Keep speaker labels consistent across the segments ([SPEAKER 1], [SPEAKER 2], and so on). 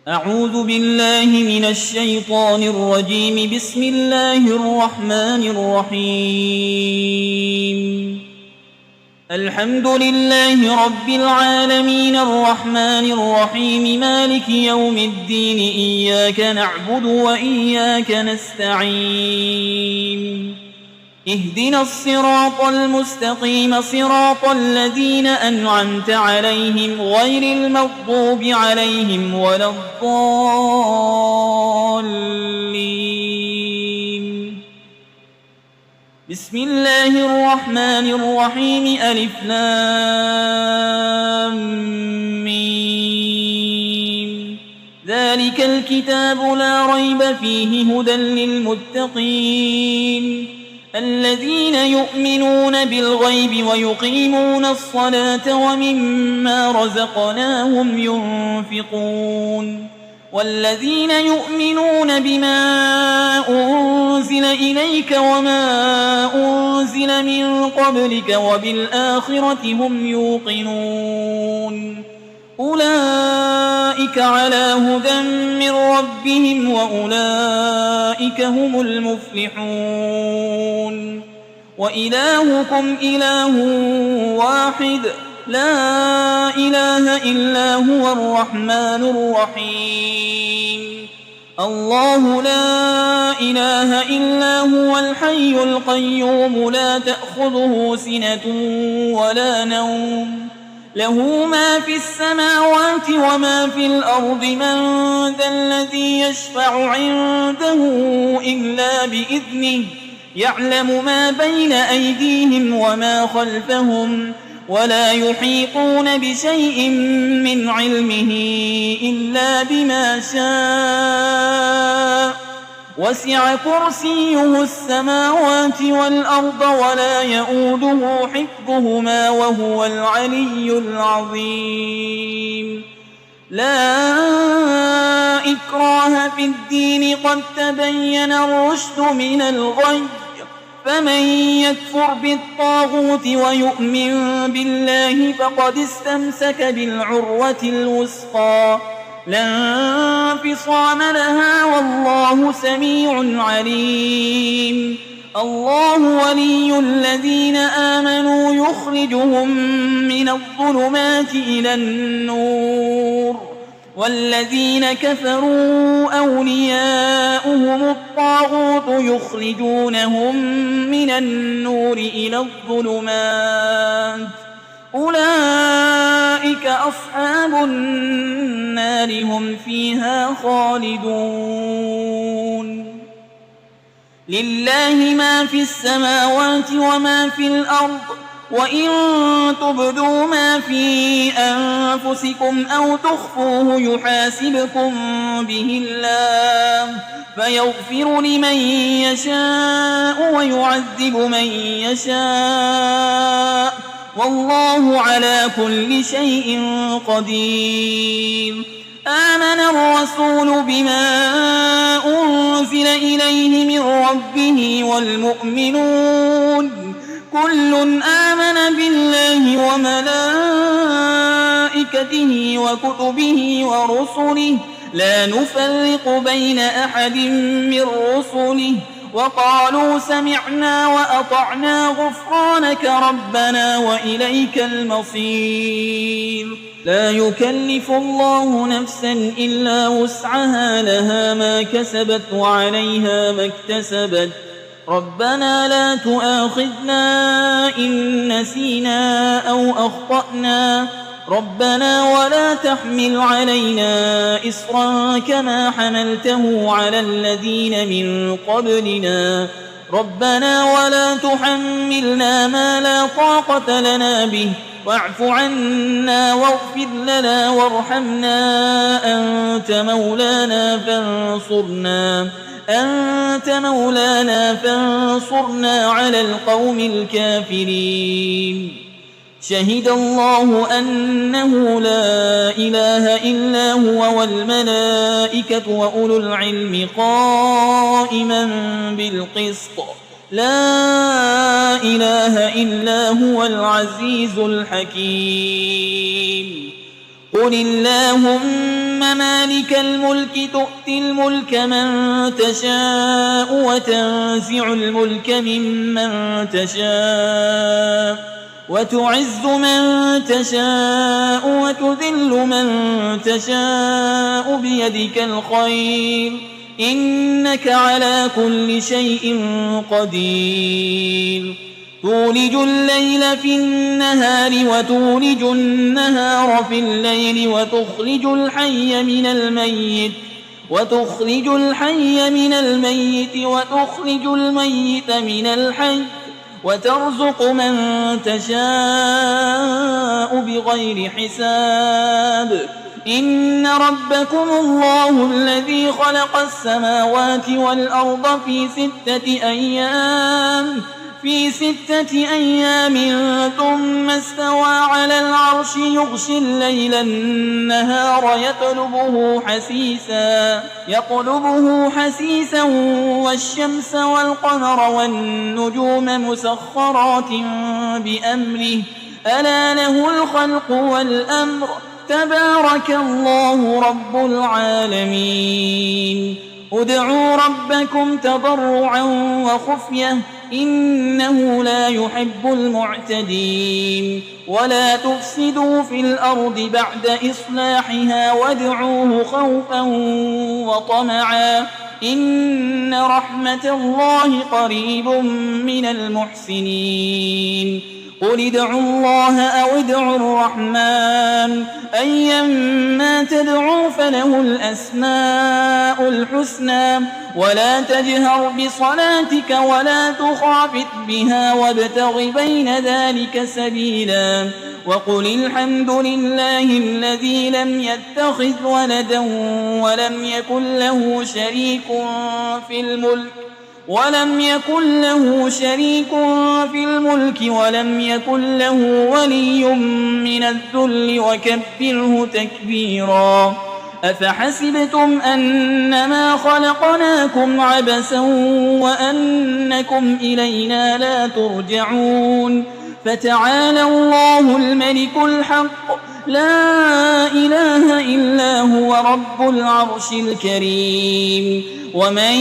[SPEAKER 1] أعوذ بالله من الشيطان الرجيم. بسم الله الرحمن الرحيم. الحمد لله رب العالمين الرحمن الرحيم مالك يوم الدين. إياك نعبد وإياك نستعين. اهدنا الصراط المستقيم صراط الذين أنعمت عليهم غير المغضوب عليهم ولا الضالين. بسم الله الرحمن الرحيم. ألف لام ميم. ذلك الكتاب لا ريب فيه هدى للمتقين الذين يؤمنون بالغيب ويقيمون الصلاة ومما رزقناهم ينفقون والذين يؤمنون بما أنزل إليك وما أنزل من قبلك وبالآخرة هم يوقنون أولئك على هدى من ربهم وأولئك هم المفلحون. وإلهكم إله واحد لا إله إلا هو الرحمن الرحيم. الله لا إله إلا هو الحي القيوم لا تأخذه سنة ولا نوم له ما في السماوات وما في الأرض. من ذا الذي يشفع عنده إلا بإذنه يعلم ما بين أيديهم وما خلفهم ولا يحيطون بشيء من علمه إلا بما شاء. وسع كرسيه السماوات والأرض ولا يؤوده حفظهما وهو العلي العظيم. لا إكراه في الدين قد تبين الرشد من الغي. فمن يكفر بالطاغوت ويؤمن بالله فقد استمسك بالعروة الوثقى لا انفصام لها والله سميع عليم. الله ولي الذين آمنوا يخرجهم من الظلمات إلى النور والذين كفروا أولياؤهم الطاغوت يخرجونهم من النور إلى الظلمات أولئك أصحاب النار هم فيها خالدون. لله ما في السماوات وما في الأرض وإن تبدوا ما في أنفسكم أو تخفوه يحاسبكم به الله فيغفر لمن يشاء ويعذب من يشاء والله على كل شيء قدير. آمن الرسول بما أنزل إليه من ربه والمؤمنون كل آمن بالله وملائكته وكتبه ورسله لا نفرق بين أحد من رسله وقالوا سمعنا وأطعنا غفرانك ربنا وإليك المصير. لا يكلف الله نفسا إلا وسعها لها ما كسبت وعليها ما اكتسبت. ربنا لا تؤاخذنا إن نسينا أو أخطأنا ربنا ولا تحمل علينا إصرا كما حملته على الذين من قبلنا ربنا ولا تحملنا ما لا طاقة لنا به واعف عنا واغفر لنا وارحمنا أنت مولانا فانصرنا على القوم الكافرين. شهد الله أنه لا إله إلا هو والملائكة وأولو العلم قائما بالقسط لا إله إلا هو العزيز الحكيم. قل اللهم مالك الملك تؤتي الملك من تشاء وتنزع الملك ممن تشاء وتعز من تشاء وتذل من تشاء بيدك الخير إنك على كل شيء قدير تولج الليل في النهار وتولج النهار في الليل وتخرج الحي من الميت وتخرج الميت من الحي وترزق من تشاء بغير حساب إن ربكم الله الذي خلق السماوات والأرض في 6 أيام ثم استوى على العرش يغشي الليل النهار يطلبه حسيسا والشمس والقمر والنجوم مسخرات بأمره ألا له الخلق والأمر تبارك الله رب العالمين ادعوا ربكم تضرعا وخفية إنه لا يحب المعتدين ولا تفسدوا في الأرض بعد إصلاحها وادعوه خوفا وطمعا إن رحمة الله قريب من المحسنين قل ادعوا الله أو ادعوا الرحمن أيما تدعوا فله الأسماء الحسنى ولا تجهر بصلاتك ولا تخافت بها وابتغ بين ذلك سبيلا وقل الحمد لله الذي لم يتخذ ولدا ولم يكن له شريك في الملك ولم يكن له ولي من الذل وكبره تكبيرا أفحسبتم أنما خلقناكم عبثا وأنكم إلينا لا ترجعون فتعالى الله الملك الحق لا إله إلا هو رب العرش الكريم ومن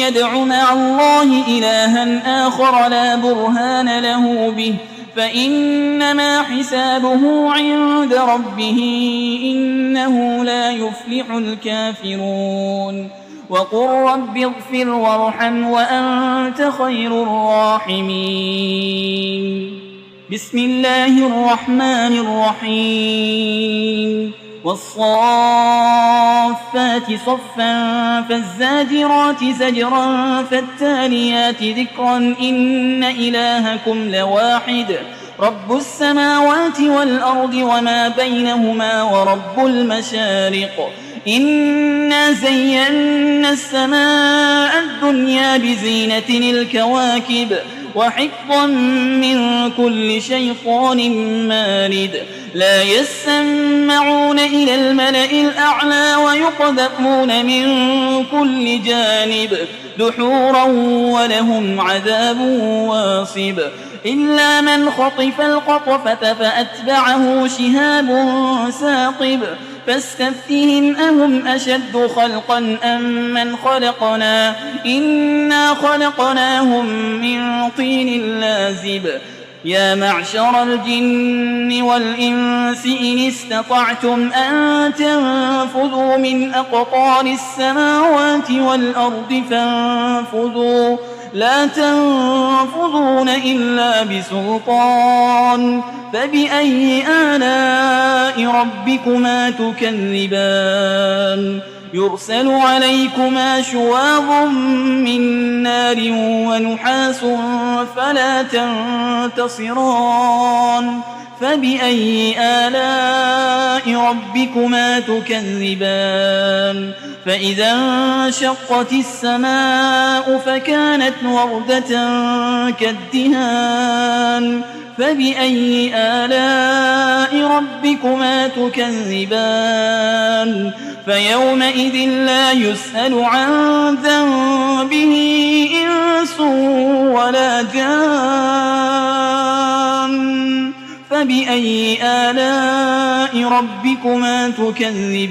[SPEAKER 1] يدع مع الله إلها آخر لا برهان له به فإنما حسابه عند ربه إنه لا يفلح الكافرون وقل رب اغفر وارحم وأنت خير الراحمين بسم الله الرحمن الرحيم والصافات صفا فالزاجرات زجرا فالتاليات ذكرا إن إلهكم لواحد رب السماوات والأرض وما بينهما ورب المشارق إنا زينا السماء الدنيا بزينة الكواكب وحفظا من كل شيطان مارد لا يسمعون إلى الملأ الأعلى ويقذفون من كل جانب دحورا ولهم عذاب واصب إلا من خطف الخطفة فأتبعه شهاب ثاقب فاستفتهم أهم أشد خلقا أم من خلقنا إنا خلقناهم من طين لازب يا معشر الجن والإنس إن استطعتم أن تنفذوا من أقطار السماوات والأرض فانفذوا لا تنفذون إلا بسلطان فبأي آلاء ربكما تكذبان يرسل عليكما شواظ من نار ونحاس فلا تنتصران فبأي آلاء ربكما تكذبان فإذا انشقت السماء فكانت وردة كالدهان فبأي آلاء ربكما تكذبان فيومئذ لا يسأل عن ذنبه إنس ولا جان فبأي آلاء ربكما تكذبان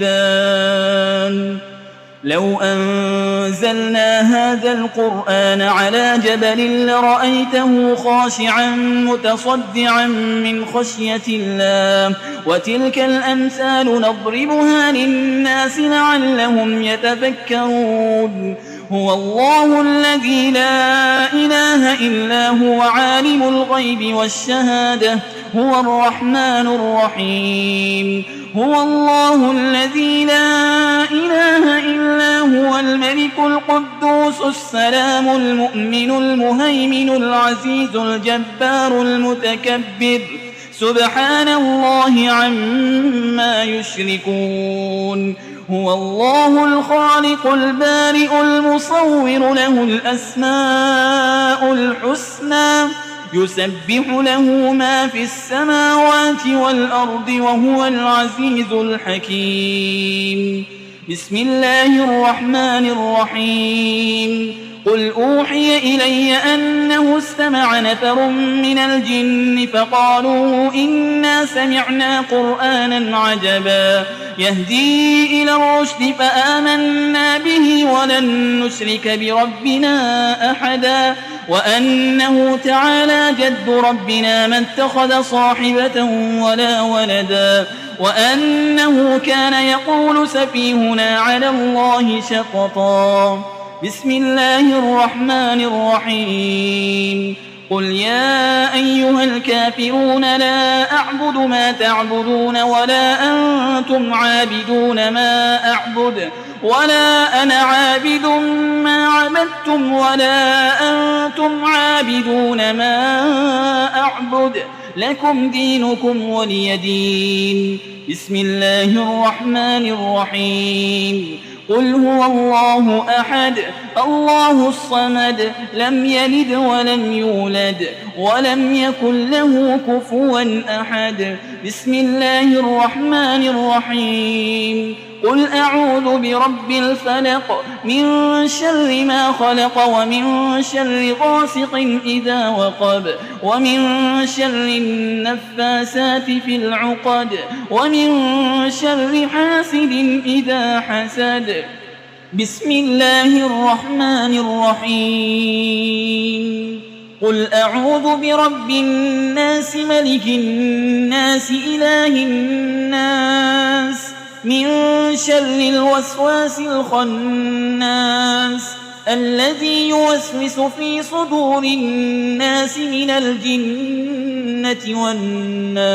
[SPEAKER 1] لو أنزلنا هذا القرآن على جبل لرأيته خاشعا متصدعا من خشية الله وتلك الأمثال نضربها للناس لعلهم يتفكرون هو الله الذي لا إله إلا هو عالم الغيب والشهادة هو الرحمن الرحيم هو الله الذي لا إله إلا هو الملك القدوس السلام المؤمن المهيمن العزيز الجبار المتكبر سبحان الله عما يشركون هو الله الخالق البارئ المصور له الأسماء الحسنى يسبح له ما في السماوات والأرض وهو العزيز الحكيم بسم الله الرحمن الرحيم قل أوحي إلي أنه استمع نفر من الجن فقالوا إنا سمعنا قرآنا عجبا يهدي إلى الرشد فآمنا به ولن نشرك بربنا أحدا وأنه تعالى جد ربنا ما اتخذ صاحبة ولا ولدا وأنه كان يقول سفيهنا على الله شططا بسم الله الرحمن الرحيم قل يا أيها الكافرون لا أعبد ما تعبدون ولا أنتم عابدون ما أعبد ولا أنا عابد ما عبدتم ولا أنتم عابدون ما أعبد لكم دينكم ولي دين بسم الله الرحمن الرحيم قل هو الله أحد الله الصمد لم يلد ولم يولد ولم يكن له كفوا أحد بسم الله الرحمن الرحيم قل أعوذ برب الفلق من شر ما خلق ومن شر غاسق إذا وقب ومن شر النفاسات في العقد ومن شر حاسد إذا حسد بسم الله الرحمن الرحيم قل أعوذ برب الناس ملك الناس إله الناس من شر الوسواس الخناس الذي يوسوس في صدور الناس من الجنة والناس